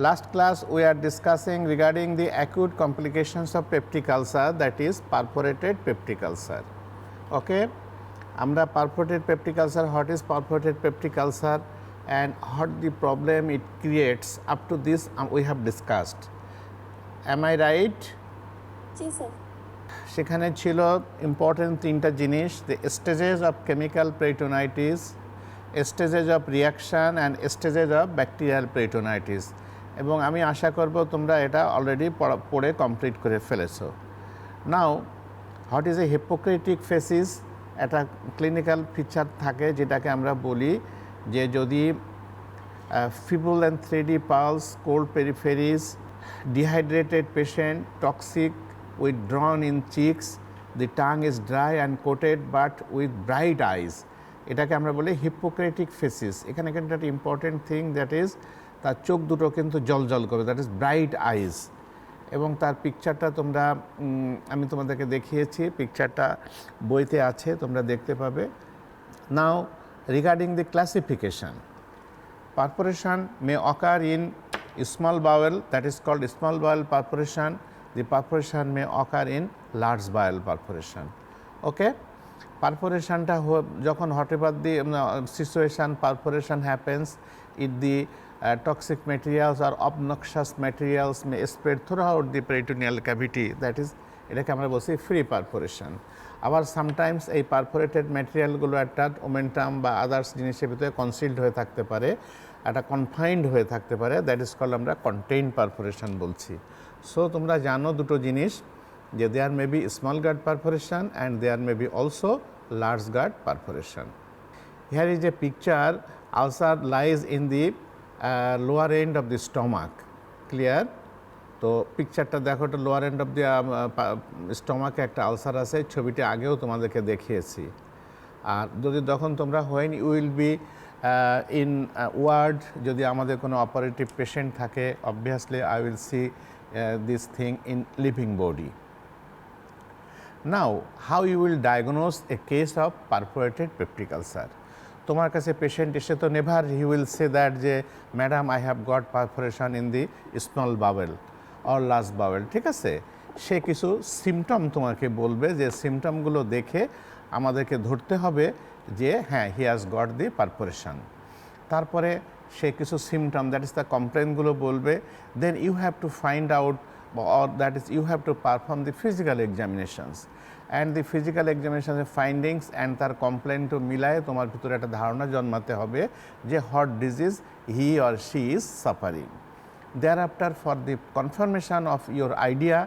Last class we are discussing regarding the acute complications of peptic ulcer, that is perforated peptic ulcer. Okay, আমরা perforated peptic ulcer, what is perforated peptic ulcer and what the problem it creates, up to this we have discussed. Am I right? G sir. সেখানে ছিল important তিনটা জিনিস, the stages of chemical peritonitis, stages of reaction and stages of bacterial peritonitis, এবং আমি আশা করব তোমরা এটা already পড়ে কমপ্লিট করে ফেলেছো। Now what is a hypocritic ফেসিস, একটা ক্লিনিক্যাল ফিচার থাকে যেটাকে আমরা বলি যে যদি feeble and 3D pulse, cold peripheries, dehydrated patient, toxic, withdrawn in cheeks, the tongue is dry and coated but with bright eyes, এটাকে আমরা বলি হিপোক্রেটিক ফেসিস। এখানে কিন্তু একটা ইম্পর্টেন্ট থিং, দ্যাট ইজ তার চোখ দুটো কিন্তু জল জল করবে, দ্যাট ইজ ব্রাইট আইজ। এবং তার পিকচারটা তোমরা আমি তোমাদেরকে দেখিয়েছি, পিকচারটা বইতে আছে, তোমরা দেখতে পাবে। Now regarding the classification, perforation may occur in small bowel, that is called small bowel perforation. The perforation may occur in large bowel perforation. Okay, perforationটা যখন whatever the situation perforation happens, if the toxic materials or obnoxious materials may spread throughout the peritoneal cavity, that is এটাকে আমরা বলছি free perforation. আবার sometimes এই perforated ম্যাটেরিয়ালগুলো একটা omentum বা others জিনিসের ভিতরে কনসিল্ড হয়ে থাকতে পারে, একটা কনফাইন্ড হয়ে থাকতে পারে, দ্যাট ইজ কল্ড আমরা কন্টেইন পারফোরেশন বলছি। সো তোমরা জানো দুটো জিনিস, যে there may be small gut perforation and there may be also large gut perforation. Here is a picture, ulcer lies in the lower end of the stomach, clear? তো পিকচারটা দেখো, এটা লোয়ার এন্ড অফ দি স্টমাকে একটা ulcer আছে, ছবিটি আগেও তোমাদেরকে দেখিয়েছি। আর যদি তখন তোমরা when you will be in ward, যদি আমাদের কোনো অপারেটিভ পেশেন্ট থাকে, obviously I will see this thing in living body. Now how you will diagnose a case of perforated peptic ulcer? তোমার কাছে পেশেন্ট এসে তো never he will say that যে madam I have got perforation in the small bowel or large bowel, ঠিক আছে? সে কিছু symptom তোমাকে বলবে, যে সিমটমগুলো দেখে আমাদেরকে ধরতে হবে যে হ্যাঁ he has got the perforation. তারপরে সে কিছু সিমটম, দ্যাট ইজ দ্য কমপ্লেনগুলো বলবে, then you have to find out, or that is you have to perform the physical examinations and the physical এক্সামিনেশনের ফাইন্ডিংস অ্যান্ড তার কমপ্লেন টু মিলায়ে তোমার ভিতরে একটা ধারণা জন্মাতে হবে যে what disease he or she is suffering. Thereafter, for the confirmation of your idea,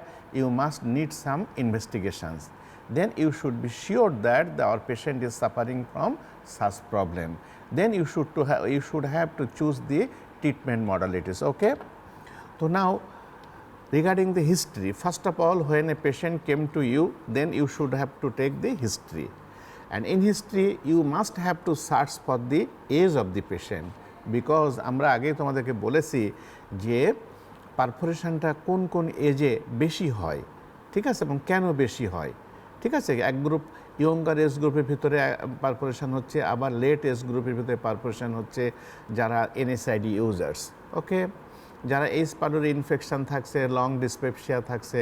you must need some investigations. Then you should be sure that our patient is suffering from such problem. Then you should have to choose the treatment modalities. Okay. So now, regarding the history, first of all, when a patient came to you, then you should have to take the history, and in history you must have to search for the age of the patient, because আমরা আগে তোমাদেরকে বলেছি যে পারফোরেশনটা কোন কোন এজে বেশি হয়, ঠিক আছে, এবং কেন বেশি হয়, ঠিক আছে? এক গ্রুপ ইয়ঙ্গার এজ গ্রুপের ভিতরে পারফোরেশন হচ্ছে, আবার লেট এজ গ্রুপের ভিতরে পারফোরেশন হচ্ছে যারা এনএসআইডি ইউজার্স। ওকে, যারা এইচ পাইলোরি ইনফেকশন থাকছে, লং ডিসপেপসিয়া থাকছে,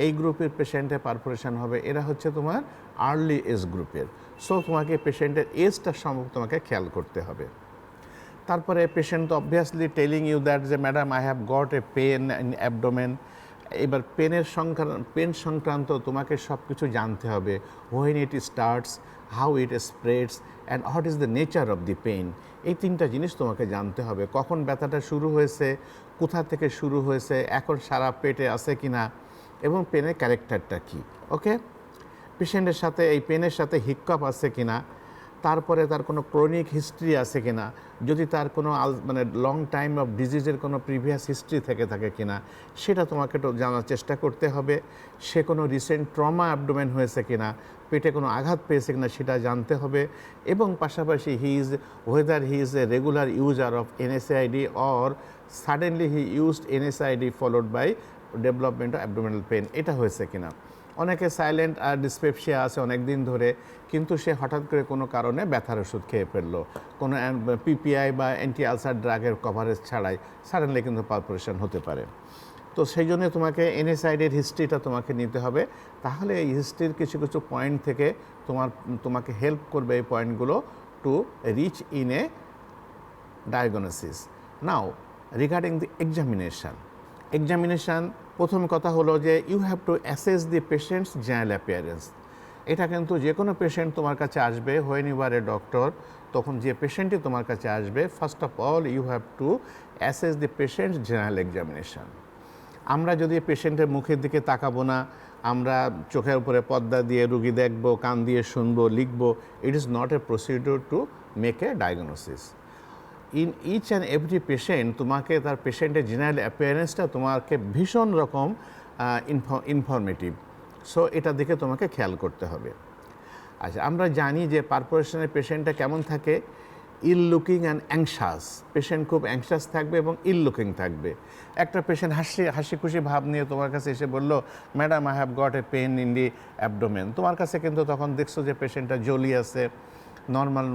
এই গ্রুপের পেশেন্টের পারফোরেশন হবে, এরা হচ্ছে তোমার আর্লি এজ গ্রুপের। সো তোমাকে পেশেন্টের এজটা সম্পর্কে তোমাকে খেয়াল করতে হবে। তারপরে patient obviously telling you that যে madam I have got a pain in abdomen. এবার পেন সংক্রান্ত তোমাকে সব কিছু জানতে হবে, when it starts, how it spreads and what is the nature of the pain. এই তিনটা জিনিস তোমাকে জানতে হবে, কখন ব্যথাটা শুরু হয়েছে, কোথা থেকে শুরু হয়েছে, এখন সারা পেটে আছে কিনা, এবং পেনের ক্যারেক্টারটা কী। ওকে, পেশেন্টের সাথে এই পেনের সাথে হিক্কাপ আছে কিনা, তারপরে তার কোনো ক্রনিক হিস্ট্রি আছে কিনা, যদি তার কোনো মানে লং টাইম অফ ডিজিজের কোনো প্রিভিয়াস হিস্ট্রি থেকে থাকে কিনা, সেটা তোমাকে তো জানার চেষ্টা করতে হবে। সে কোনো রিসেন্ট ট্রমা অ্যাবডোমেন হয়েছে কিনা, পেটে কোনো আঘাত পেয়েছে কিনা সেটা জানতে হবে, এবং পাশাপাশি whether he is a regular user of NSAID or suddenly he used NSAID followed by development of abdominal pain এটা হয়েছে কিনা। অনেকে সাইলেন্ট আর ডিসপেপসিয়া আছে অনেক দিন ধরে, কিন্তু সে হঠাৎ করে কোনো কারণে ব্যথার ওষুধ খেয়ে ফেললো, কোনো পিপিআই বা অ্যান্টি আলসার ড্রাগের কভারেজ ছাড়াই সাডেনলি কিন্তু পারফোরেশন হতে পারে। তো সেই জন্য তোমাকে এনএসআইডির হিস্ট্রিটা তোমাকে নিতে হবে, তাহলে এই হিস্ট্রির কিছু কিছু পয়েন্ট থেকে তোমাকে হেল্প করবে এই পয়েন্টগুলো to reach in a diagnosis. Now regarding the examination প্রথম কথা হলো যে you have to assess the patient's general appearance. এটা কিন্তু যে কোনো পেশেন্ট তোমার কাছে আসবে, when you are a doctor, তখন যে পেশেন্টই তোমার কাছে আসবে, first of all you have to assess the patient's general examination. আমরা যদি পেশেন্টের মুখের দিকে তাকাবো না, আমরা চোখের উপরে পর্দা দিয়ে রুগী দেখবো, কান দিয়ে শুনবো, লিখবো, it is not a procedure to make a diagnosis. In each and every patient তোমাকে তার পেশেন্টের জেনারেল অ্যাপিয়ারেন্সটা তোমাকে ভীষণ রকম ইনফরমেটিভ, সো এটা দিকে তোমাকে খেয়াল করতে হবে। আচ্ছা, আমরা জানি যে পারফোরেশনের পেশেন্টটা কেমন থাকে, ইল লুকিং অ্যান্ড অ্যাংশাস। পেশেন্ট খুব অ্যাংশাস থাকবে এবং ইল লুকিং থাকবে। একটা পেশেন্ট হাসি খুশি ভাব নিয়ে তোমার কাছে এসে বললো, madam I have got a pain in the abdomen, তোমার কাছে কিন্তু তখন দেখছো যে পেশেন্টটা জলি আছে, নর্মাল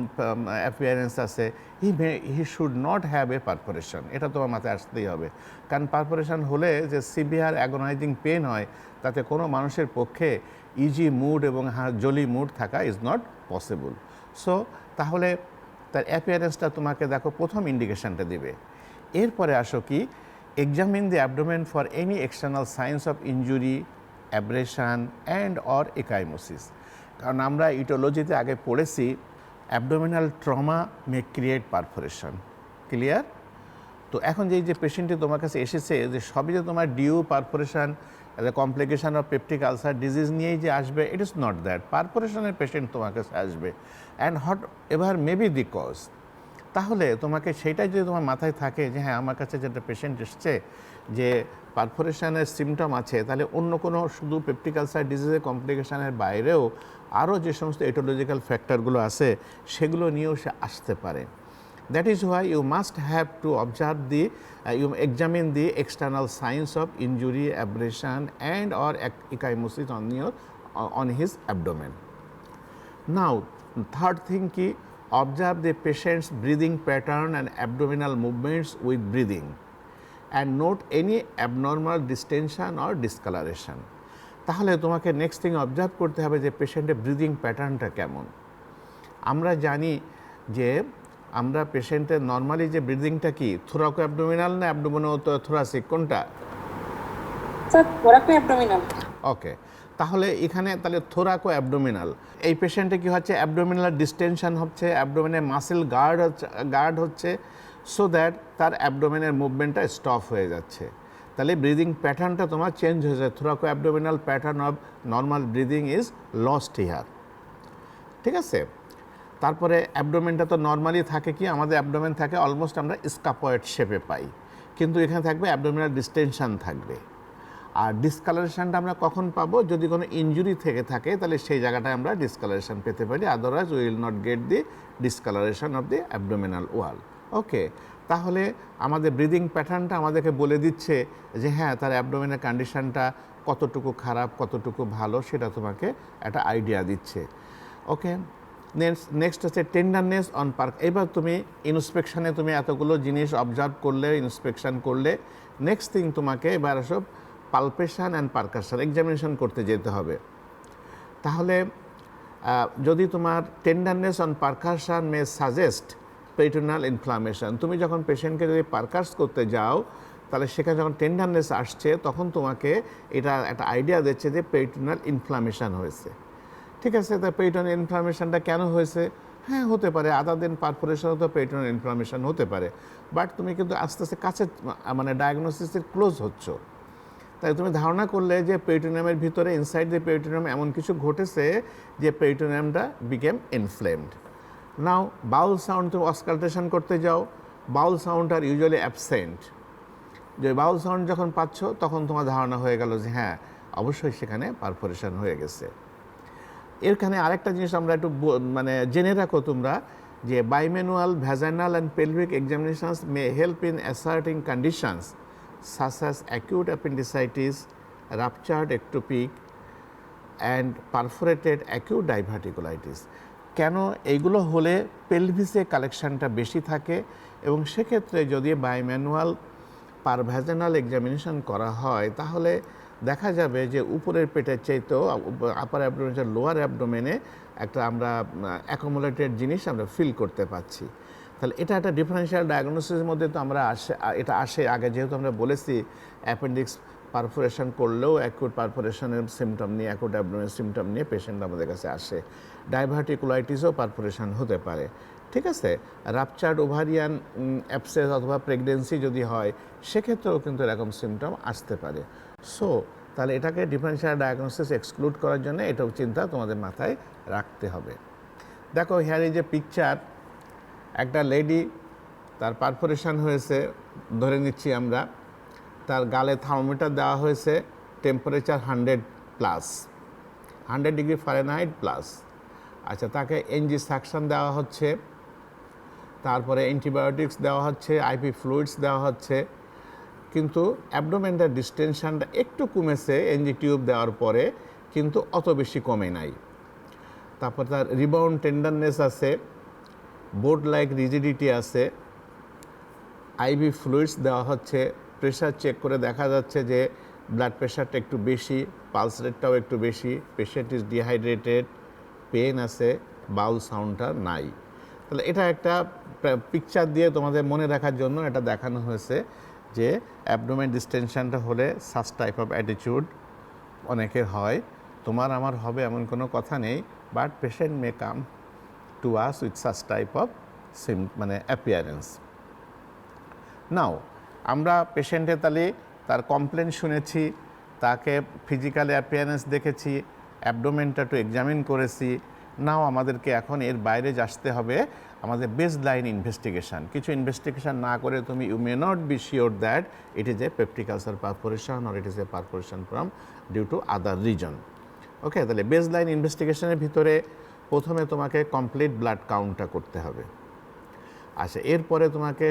অ্যাপিয়ারেন্স আছে, he should not have a perforation. এটা তোমার মাথায় আসতেই হবে, কারণ পারফোরেশন হলে যে সিভিয়ার অ্যাগোনাইজিং পেন হয়, তাতে কোনো মানুষের পক্ষে ইজি মুড এবং জলি মুড থাকা ইজ নট পসিবল। সো তাহলে তার অ্যাপিয়ারেন্সটা তোমাকে দেখো প্রথম ইন্ডিকেশনটা দিবে। এরপরে আসো কি, examine the abdomen for any external signs of injury, abrasion and or ecchymosis. কারণ আমরা ইটোলজিতে আগে পড়েছি abdominal trauma may create perforation, clear? তো এখন যে পেশেন্টটি তোমার কাছে এসেছে, যে সবই যে তোমার due perforation complication of peptic ulcer disease নিয়েই যে আসবে, ইট ইজ নট দ্যাট। পারফোরেশনের পেশেন্ট তোমার কাছে আসবে, and whatever may be the cause. তাহলে তোমাকে সেইটাই যদি তোমার মাথায় থাকে যে হ্যাঁ আমার কাছে যেটা পেশেন্ট এসছে যে পারফোরেশনের সিমটম আছে, তাহলে অন্য কোনো শুধু পেপটিক আলসার ডিজিজের কমপ্লিকেশনের বাইরেও আরও যে সমস্ত এটোলজিক্যাল ফ্যাক্টরগুলো আছে সেগুলো নিয়েও সে আসতে পারে। That is why you must have to observe you examine the external signs of injury, abrasion and or ecchymosis on his abdomen. Now, third thing ki, observe the patient's breathing pattern and abdominal movements with breathing, and note any abnormal distension or discoloration. তাহলে তোমাকে next thing observe করতে হবে যে পেশেন্টের breathing প্যাটার্নটা কেমন। আমরা জানি যে আমরা পেশেন্টের নর্মালি যে ব্রিদিংটা কি, থোরাকো অ্যাবডোমিনাল না অ্যাবডোমিনো থোরাসিক, কোনটা? Sir thoraco abdominal. ওকে, তাহলে এখানে তাহলে থোরাকো অ্যাবডোমিনাল। এই পেশেন্টে কি হচ্ছে, অ্যাবডোমিনাল ডিস্টেনশন হচ্ছে, অ্যাবডোমিনের মাসেল গার্ড হচ্ছে, সো দ্যাট তার অ্যাবডোমিনের মুভমেন্টটা স্টপ হয়ে যাচ্ছে। তাহলে ব্রিদিং প্যাটার্নটা তোমার চেঞ্জ হয়ে যায়। Thoraco abdominal pattern of normal breathing is lost here, ঠিক আছে? তারপরে অ্যাবডোমেনটা তো নর্মালি থাকে কি, আমাদের অ্যাবডোমেন থাকে অলমোস্ট আমরা স্কাপয়েড শেপে পাই, কিন্তু এখানে থাকবে অ্যাবডোমিনাল ডিস্টেনশন থাকবে। আর ডিসকালারেশনটা আমরা কখন পাবো, যদি কোনো ইনজুরি থেকে থাকে তাহলে সেই জায়গাটায় আমরা ডিসকালারেশন পেতে পারি, otherwise we will not get the discolouration of the abdominal wall. Okay, তাহলে আমাদের ব্রিদিং প্যাটার্নটা আমাদেরকে বলে দিচ্ছে যে হ্যাঁ তার অ্যাবডোমিনের কন্ডিশনটা কতটুকু খারাপ কতটুকু ভালো, সেটা তোমাকে একটা আইডিয়া দিচ্ছে। ওকে, নেক্সট হচ্ছে টেন্ডারনেস অন পার্ক। এবার তুমি ইন্সপেকশনে তুমি এতগুলো জিনিস অবজার্ভ করলে, ইন্সপেকশন করলে, নেক্সট থিং তোমাকে এবার সব পালপেশন অ্যান্ড পারকাশন এক্সামিনেশন করতে যেতে হবে। তাহলে যদি তোমার tenderness on percussion May suggest peritoneal inflammation, তুমি যখন পেশেন্টকে যদি পারকাস করতে যাও তাহলে সেখানে যখন টেন্ডারনেস আসছে তখন তোমাকে এটা একটা আইডিয়া দিচ্ছে যে পেরিটোনাল ইনফ্লামেশন হয়েছে। ঠিক আছে, তা পেরিটোনাল ইনফ্লামেশনটা কেন হয়েছে? হ্যাঁ হতে পারে আদার দেন পারফোরেশনও তো পেরিটোনাল ইনফ্লামেশন হতে পারে, বাট তুমি কিন্তু আস্তে আস্তে কাছে মানে ডায়াগনোসিসের ক্লোজ হচ্ছ। তাই তুমি ধারণা করলে যে পেরিটোনিয়ামের ভিতরে ইনসাইড দ্য পেরিটোনিয়াম এমন কিছু ঘটেছে যে পেরিটোনিয়ামটা বিকেম ইনফ্লেমড। নাও বাউল সাউন্ড তুমি অসকালটেশন করতে যাও, বাউল সাউন্ড আর ইউজুয়ালি অ্যাবসেন্ট। যে বাউল সাউন্ড যখন পাচ্ছ তখন তোমার ধারণা হয়ে গেল যে হ্যাঁ অবশ্যই সেখানে পারফোরেশন হয়ে গেছে। এখানে আরেকটা জিনিস আমরা একটু মানে জেনে রাখো তোমরা, যে bimanual vaginal and pelvic examinations may help in ascertaining conditions such as acute appendicitis, ruptured ectopic and perforated acute diverticulitis. কেন এইগুলো হলে পেলভিসে কালেকশনটা বেশি থাকে এবং সেক্ষেত্রে যদি বায়োম্যানুয়াল পার ভ্যাজানাল এক্সামিনেশন করা হয় তাহলে দেখা যাবে যে উপরের পেটের চাইতেও আপার অ্যাবডোমেন লোয়ার অ্যাবডোমেনে একটা আমরা অ্যাকোমোলেটেড জিনিস আমরা ফিল করতে পাচ্ছি। তাহলে এটা একটা ডিফারেন্সিয়াল ডায়াগনোসিসের মধ্যে তো আমরা এটা আসে আগে যেহেতু আমরা বলেছি অ্যাপেন্ডিক্স পারফোরেশন করলেও অ্যাকুট পারফোরেশনের সিমটম নিয়ে অ্যাকুট অ্যাবডোমেনের সিমটম নিয়ে পেশেন্ট আমাদের কাছে আসে। ডাইভার্টিকুলাইটিসও পারফোরেশন হতে পারে, ঠিক আছে। রাপচার্ড ওভারিয়ান অ্যাবসেস অথবা প্রেগনেন্সি যদি হয় সেক্ষেত্রেও কিন্তু এরকম সিমটম আসতে পারে। সো তাহলে এটাকে ডিফারেন্সিয়াল ডায়াগনোসিস এক্সক্লুড করার জন্য এটাও চিন্তা তোমাদের মাথায় রাখতে হবে। দেখো হিয়ার এই যে পিকচার, একটা লেডি তার পারফোরেশন হয়েছে, ধরে নিচ্ছি আমরা, তার গালে থার্মোমিটার দেওয়া হয়েছে, টেম্পারেচার 100 ডিগ্রি ফারেনহাইট প্লাস। আচ্ছা, তাকে এনজি সাকশন দেওয়া হচ্ছে, তারপরে অ্যান্টিবায়োটিক্স দেওয়া হচ্ছে, আইপি ফ্লুইডস দেওয়া হচ্ছে, কিন্তু অ্যাবডোমেনটার ডিস্টেনশনটা একটু কমেছে এনজি টিউব দেওয়ার পরে, কিন্তু অত বেশি কমে নাই। তারপর তার রিবাউন্ড টেন্ডারনেস আছে, বোর্ড লাইক রিজিডিটি আছে, আইভি ফ্লুইডস দেওয়া হচ্ছে, প্রেশার চেক করে দেখা যাচ্ছে যে ব্লাড প্রেশারটা একটু বেশি, পালস রেটটাও একটু বেশি, পেশেন্ট ইজ ডিহাইড্রেটেড, পেন আছে, বাউল সাউন্ডটা নাই। তাহলে এটা একটা পিকচার দিয়ে তোমাদের মনে রাখার জন্য এটা দেখানো হয়েছে যে অ্যাবডোমেন ডিস্টেনশনটা হলে সাচ টাইপ অফ অ্যাটিটিউড অনেকের হয়, তোমার আমার হবে এমন কোনো কথা নেই, but patient may come to us with such type of মানে অ্যাপিয়ারেন্স। নাও আমরা পেশেন্টের তাহলে তার কমপ্লেন শুনেছি, তাকে ফিজিক্যাল অ্যাপিয়ারেন্স দেখেছি, অ্যাবডোমেনটা একটু এক্সামিন করেছি। নাও আমাদেরকে এখন এর বাইরে আসতে হবে আমাদের বেস লাইন ইনভেস্টিগেশন। কিছু ইনভেস্টিগেশন না করে তুমি you may not be sure that it is a peptic ulcer perforation or it is a perforation from due to other reason. Okay, তাহলে বেস লাইন ইনভেস্টিগেশনের ভিতরে প্রথমে তোমাকে কমপ্লিট ব্লাড কাউন্টটা করতে হবে। আচ্ছা, এরপরে তোমাকে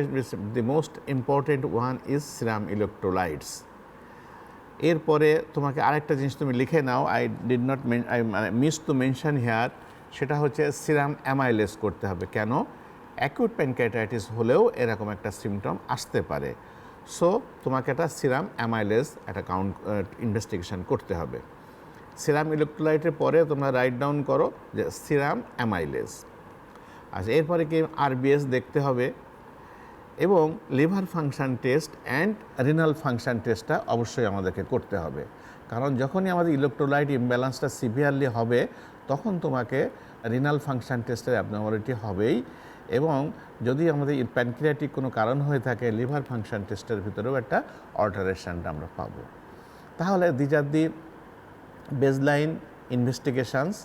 the most important one is serum electrolytes. এরপরে তোমাকে আরেকটা জিনিস তুমি লিখে নাও, I did not miss to mention here, সেটা হচ্ছে সিরাম অ্যামাইলেজ করতে হবে। কেন? অ্যাকিউট প্যানক্রিয়াটাইটিস হলেও এরকম একটা সিমটম আসতে পারে। সো তোমাকে একটা সিরাম অ্যামাইলেজ একটা ইনভেস্টিগেশন করতে হবে। সিরাম ইলেকট্রোলাইটের পরে তোমরা রাইট ডাউন করো যে সিরাম অ্যামাইলেজ। আচ্ছা, এরপরে কি আরবিএস দেখতে হবে এবং liver function test and renal function টেস্টটা অবশ্যই আমাদেরকে করতে হবে। কারণ যখনই আমাদের ইলেকট্রোলাইট ইমব্যালেন্সটা সিভিয়ারলি হবে তখন তোমাকে রিনাল ফাংশন টেস্টের অ্যাবনর্মালিটি হবেই, এবং যদি আমাদের প্যানক্রিয়াটিক কোনো কারণ হয়ে থাকে লিভার ফাংশন টেস্টের ভিতরেও একটা অল্টারেশনটা আমরা পাবো। তাহলে these are the baseline investigations.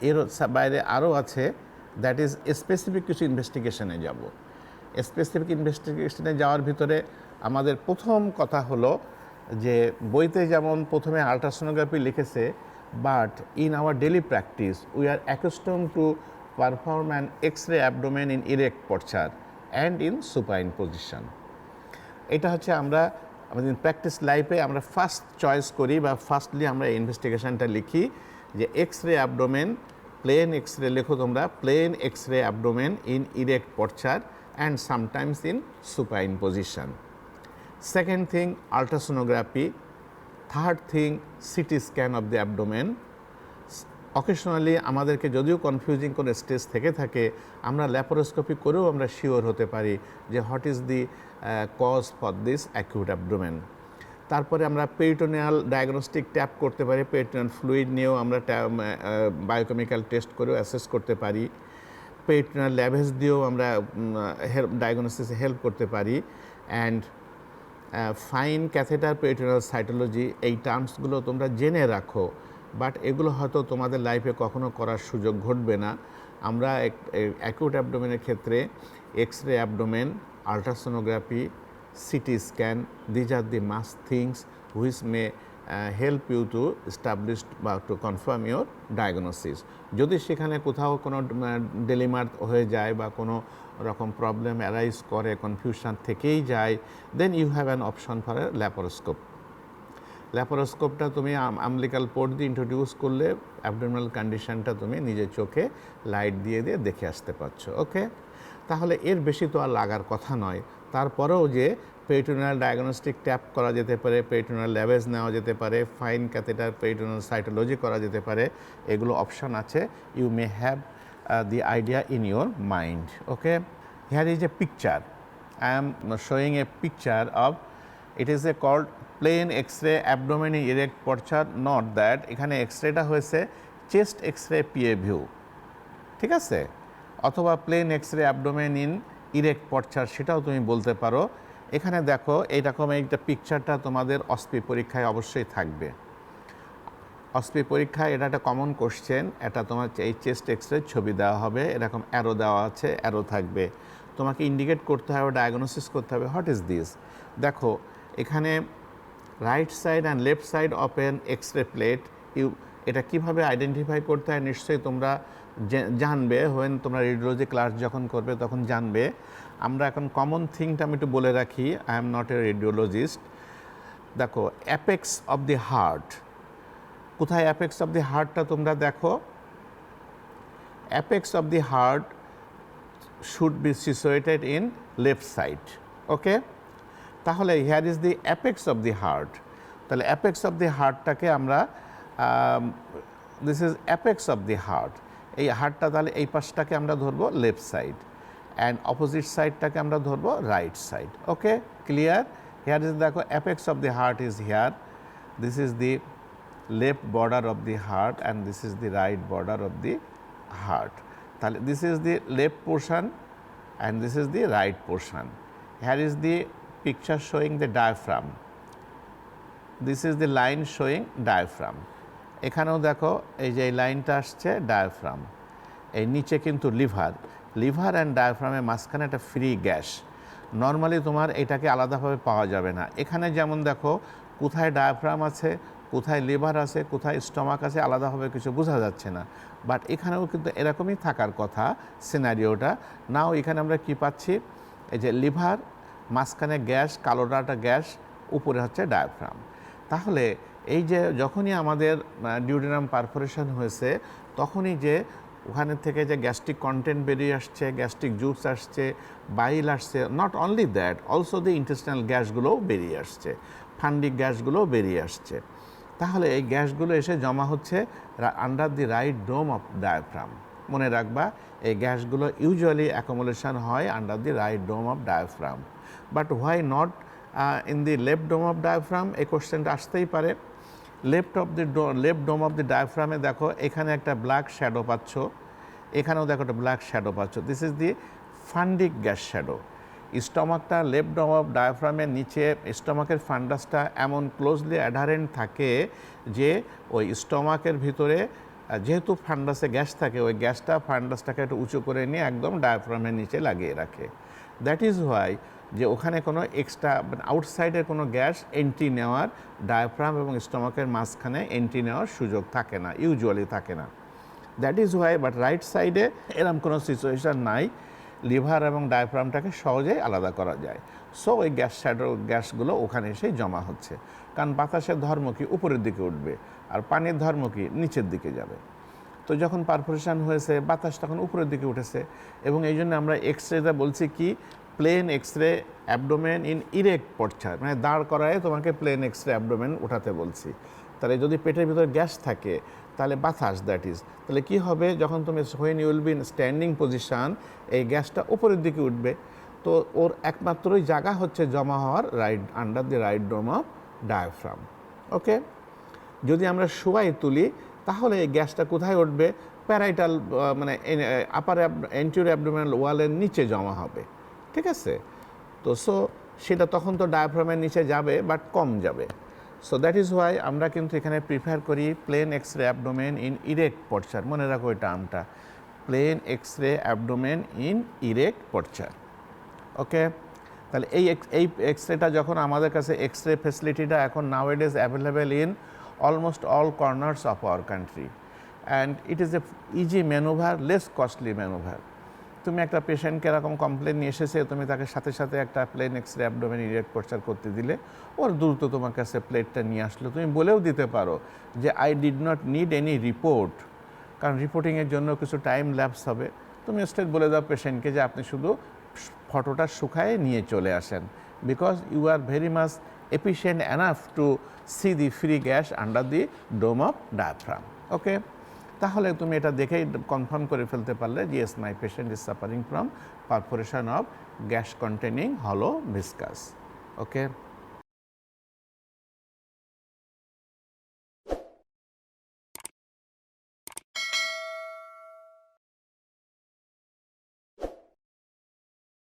এর বাইরে আরও আছে, দ্যাট ইজ স্পেসিফিক কিছু ইনভেস্টিগেশনে যাব। স্পেসিফিক ইনভেস্টিগেশনে যাওয়ার ভিতরে আমাদের প্রথম কথা হলো যে বইতে যেমন প্রথমে আল্ট্রাসোনোগ্রাফি লিখেছে, but in our daily practice we are accustom to perform an X-ray abdomen in erect posture and in supine position. এটা হচ্ছে আমরা আমাদের প্র্যাকটিস লাইফে আমরা ফার্স্ট চয়েস করি বা ফার্স্টলি আমরা ইনভেস্টিগেশনটা লিখি যে এক্স-রে অ্যাবডোমেন, প্লেন এক্স-রে লেখো তোমরা, plain X-ray abdomen in erect posture and sometimes in supine position. Second thing, ultrasonography. Third thing, CT scan of the abdomen. Occasionally আমাদেরকে যদিও কনফিউজিং কোনো স্টেজ থেকে থাকে, আমরা ল্যাপারোস্কোপি করেও আমরা শিওর হতে পারি যে what is the cause for this acute abdomen. তারপরে আমরা পেরিটোনিয়াল ডায়াগনস্টিক ট্যাপ করতে পারি, পেরিটোনিয়াল ফ্লুইড নিয়েও আমরা বায়োকেমিক্যাল টেস্ট করেও অ্যাসেস করতে পারি, পেরিটোনিয়াল ল্যাভেজ দিয়েও আমরা ডায়াগনোসিসে হেল্প করতে পারি, and fine catheter peritoneal cytology, এই টার্মসগুলো তোমরা জেনে রাখো, বাট এগুলো হয়তো তোমাদের লাইফে কখনো করার সুযোগ ঘটবে না। আমরা অ্যাকিউট অ্যাবডোমেনের ক্ষেত্রে X-ray abdomen, ultrasonography, CT scan, these are the must things which may help you to establish বা টু কনফার্ম ইউর ডায়াগনোসিস। যদি সেখানে কোথাও কোনো ডেলিমার হয়ে যায় বা কোনো ওরকম প্রবলেম অ্যারাইজ করে, কনফিউশন থেকেই যায়, then you have an option for a laparoscope. ল্যাপারোস্কোপটা তুমি আমলিকাল পোর্ট দিয়ে ইন্ট্রোডিউস করলে অ্যাবডোমিনাল কন্ডিশনটা তুমি নিজের চোখে লাইট দিয়ে দিয়ে দেখে আসতে পারছো। ওকে, তাহলে এর বেশি তো আর লাগার কথা নয়। তারপরেও যে পেরিটোনিয়াল ডায়াগনস্টিক ট্যাপ করা যেতে পারে, পেরিটোনিয়াল ল্যাবেজ নেওয়া যেতে পারে, ফাইন ক্যাথেটার পেরিটোনিয়াল সাইটোলজি করা যেতে পারে, এগুলো অপশন আছে। You may have the idea in your mind. Okay, here is a picture. I am showing a picture of, it is a called plain x-ray abdomen in erect posture. Not that এখানে x-rayটা হয়েছে chest x-ray PA view, ঠিক আছে, অথবা plain X-ray abdomen in erect posture, সেটাও তুমি বলতে পারো। এখানে দেখো এইরকম একটা পিকচারটা তোমাদের অস্পি পরীক্ষায় অবশ্যই থাকবে। অস্পি পরীক্ষায় এটা একটা কমন কোশ্চেন, এটা তোমার এই চেস্ট এক্স-রে ছবি দেওয়া হবে, এরকম অ্যারো দেওয়া আছে, অ্যারো থাকবে, তোমাকে ইন্ডিকেট করতে হবে, ডায়াগনোসিস করতে হবে হোয়াট ইজ দিস। দেখো এখানে right side and left side of an X-ray plate, এটা কিভাবে আইডেন্টিফাই করতে হয় নিশ্চয়ই তোমরা জানবে, হোয়েন তোমরা রেডিওলজি ক্লাস যখন করবে তখন জানবে। আমরা এখন কমন থিংটা আমি একটু বলে রাখি, I am not a radiologist. দেখো অ্যাপেক্স অফ দি হার্ট, কোথায় অ্যাপেক্স অফ দি হার্টটা তোমরা দেখো, apex of the heart should be situated in left side. Okay, তাহলে here is the apex of the heart, তাহলে অ্যাপেক্স অফ দি হার্টটাকে আমরা this is apex of the heart, এই হার্টটা তাহলে এই পাশটাকে আমরা ধরবো লেফট সাইড, অ্যান্ড অপোজিট সাইডটাকে আমরা ধরবো right side. Okay, clear? Here is দেখো apex of the heart is here, this is the left border of the heart and this is the right border of the heart. তাহলে this is the left portion and this is the right portion. Here is the picture showing the diaphragm. This is the line showing diaphragm. এখানেও দেখো এই যে এই লাইনটা আসছে diaphragm, এই নিচে কিন্তু লিভার, লিভার অ্যান্ড ডায়াফ্রামের মাঝখানে একটা ফ্রি গ্যাস। নর্মালি তোমার এটাকে আলাদাভাবে পাওয়া যাবে না। এখানে যেমন দেখো কোথায় ডায়াফ্রাম আছে, কোথায় লিভার আছে, কোথায় স্টমাক আছে, আলাদাভাবে কিছু বোঝা যাচ্ছে না, বাট এখানেও কিন্তু এরকমই থাকার কথা সিনারিওটা। নাও এখানে আমরা কি পাচ্ছি, এই যে লিভার, মাঝখানে গ্যাস, কালোটা গ্যাস, উপরে হচ্ছে ডায়াফ্রাম। তাহলে এই যে যখনই আমাদের ডিউডিনাম পারফোরেশন হয়েছে তখনই যে ওখানে থেকে যে গ্যাস্ট্রিক কন্টেন্ট বেরিয়ে আসছে, গ্যাস্ট্রিক জুস আসছে, বাইল আসছে, not only that, also the intestinal গ্যাসগুলোও বেরিয়ে আসছে, ফান্ডিক গ্যাসগুলোও বেরিয়ে আসছে। তাহলে এই গ্যাসগুলো এসে জমা হচ্ছে under the right dome of diaphragm. মনে রাখবা এই গ্যাসগুলো ইউজুয়ালি অ্যাকোমোডেশন হয় under the right dome of diaphragm, but why not in the left dome of diaphragm, এই কোশ্চেনটা আসতেই পারে। লেফট ডোম অফ দি ডায়াফ্রামে দেখো এখানে একটা ব্ল্যাক শ্যাডো পাচ্ছ, এখানেও দেখো একটা ব্ল্যাক শ্যাডো পাচ্ছ, this is the fundic gas shadow. স্টমাকটা লেফট ডোম অফ ডায়াফ্রামের নিচে স্টমাকের ফান্ডাসটা এমন ক্লোজলি অ্যাডারেন্ট থাকে যে ওই স্টমাকের ভিতরে যেহেতু ফান্ডাসে গ্যাস থাকে, ওই গ্যাসটা ফান্ডাসটাকে একটু উঁচু করে নিয়ে একদম ডায়াফ্রামের নিচে লাগিয়ে রাখে। দ্যাট ইজ হোয়াই যে ওখানে কোনো এক্সট্রা আউটসাইডের কোনো গ্যাস এন্ট্রি নেওয়ার, ডায়াফ্রাম এবং স্টমাকের মাঝখানে এন্ট্রি নেওয়ার সুযোগ থাকে না, ইউজুয়ালি থাকে না। That is why, but right সাইডে এরকম কোনো সিচুয়েশান নাই, লিভার এবং ডায়াফ্রামটাকে সহজেই আলাদা করা যায়। সো ওই গ্যাসগুলো ওখানে এসেই জমা হচ্ছে, কারণ বাতাসের ধর্ম কি উপরের দিকে উঠবে আর পানির ধর্ম কি নিচের দিকে যাবে। তো যখন পারফোরেশন হয়েছে বাতাস তখন উপরের দিকে উঠেছে, এবং এই জন্য আমরা এক্সরেটা বলছি কি plain x-ray abdomen in erect posture, মানে দাঁড় করায় তোমাকে প্লেন এক্সরে অ্যাবডোমেন উঠাতে বলছি। তাহলে যদি পেটের ভিতরে গ্যাস থাকে তাহলে বাতাস, দ্যাট ইজ, তাহলে কী হবে যখন তুমি when you will be in standing position, এই গ্যাসটা উপরের দিকে উঠবে। তো ওর একমাত্রই জায়গা হচ্ছে জমা হওয়ার right under the right dome of diaphragm. Okay, যদি আমরা শোয়াই তুলি তাহলে এই গ্যাসটা কোথায় উঠবে, প্যারাইটাল মানে আপার এন্টিরিয়র অ্যাবডোমিনাল ওয়ালের নিচে জমা হবে, ঠিক আছে। তো সেটা তখন তো ডায়াফ্রামের নিচে যাবে বাট কম যাবে। সো দ্যাট ইজ ওয়াই আমরা কিন্তু এখানে প্রিফার করি plain x-ray abdomen in erect posture. মনে রাখো এই টার্মটা, plain x-ray abdomen in erect posture. Okay, তাহলে এই এক্সরেটা যখন আমাদের কাছে এক্সরে ফেসিলিটিটা এখন nowadays available in almost all corners of our country, and it is a easy manoeuvre, less costly manoeuvre. তুমি একটা পেশেন্টকে এরকম কমপ্লেন নিয়ে এসেছে, তুমি তাকে সাথে সাথে একটা প্লেন এক্সরে অ্যাবডোমেন ইরেক্ট পোস্চার করতে দিলে, ওর দ্রুত তোমার কাছে প্লেটটা নিয়ে আসলো। তুমি বলেও দিতে পারো যে I did not need any report, কারণ রিপোর্টিংয়ের জন্য কিছু টাইম ল্যাপস হবে। তুমি স্ট্রেট বলে দাও পেশেন্টকে যে আপনি শুধু ফটোটা শুকায়ে নিয়ে চলে আসেন, because you are very much efficient enough to see the free gas under the dome of diaphragm. Okay, তাহলে তুমি এটা দেখেই কনফার্ম করে ফেলতে পারলে যে yes my patient is suffering from perforation of gas containing হলো ভিসকাস। ওকে।